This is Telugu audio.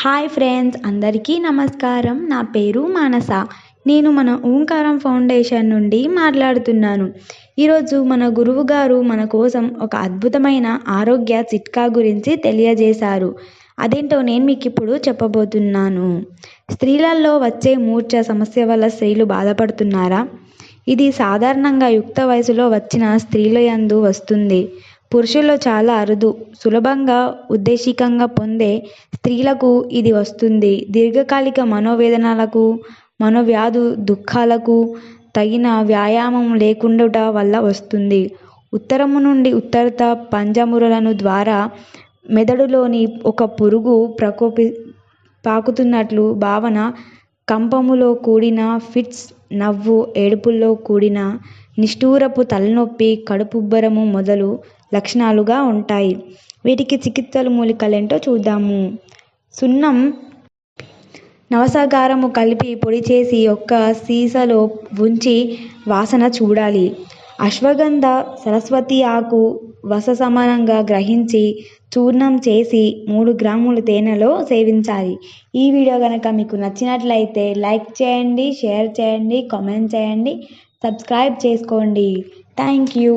హాయ్ ఫ్రెండ్స్, అందరికీ నమస్కారం. నా పేరు మానస. నేను మన ఓంకారం ఫౌండేషన్ నుండి మాట్లాడుతున్నాను. ఈరోజు మన గురువు గారు మన కోసం ఒక అద్భుతమైన ఆరోగ్య చిట్కా గురించి తెలియజేశారు. అదేంటో నేను మీకు ఇప్పుడు చెప్పబోతున్నాను. స్త్రీలలో వచ్చే మూర్ఛ సమస్య వల్ల స్త్రీలు బాధపడుతున్నారా? ఇది సాధారణంగా యుక్త వయసులో వచ్చిన స్త్రీల యందు వస్తుంది. పురుషుల్లో చాలా అరుదు. సులభంగా ఉద్దేశికంగా పొందే స్త్రీలకు ఇది వస్తుంది. దీర్ఘకాలిక మనోవేదనలకు, మనోవ్యాధు దుఃఖాలకు తగిన వ్యాయామం లేకుండుట వల్ల వస్తుంది. ఉత్తరము నుండి ఉత్తరత పంజమురలను ద్వారా మెదడులోని ఒక పురుగు పాకుతున్నట్లు భావన, కంపములో కూడిన ఫిట్స్, నవ్వు, ఏడుపుల్లో కూడిన నిష్ఠూరపు తలనొప్పి, కడుపుబ్బరము మొదలు లక్షణాలుగా ఉంటాయి. వీటికి చికిత్సలు మూలికలేంటో చూద్దాము. సున్నం, నవసాగారము కలిపి పొడి చేసి ఒక్క సీసాలో ఉంచి వాసన చూడాలి. అశ్వగంధ, సరస్వతి ఆకు వససమానంగా గ్రహించి చూర్ణం చేసి 3 గ్రాముల తేనెలో సేవించాలి. ఈ వీడియో కనుక మీకు నచ్చినట్లయితే లైక్ చేయండి, షేర్ చేయండి, కామెంట్ చేయండి, సబ్స్క్రైబ్ చేసుకోండి. Thank you.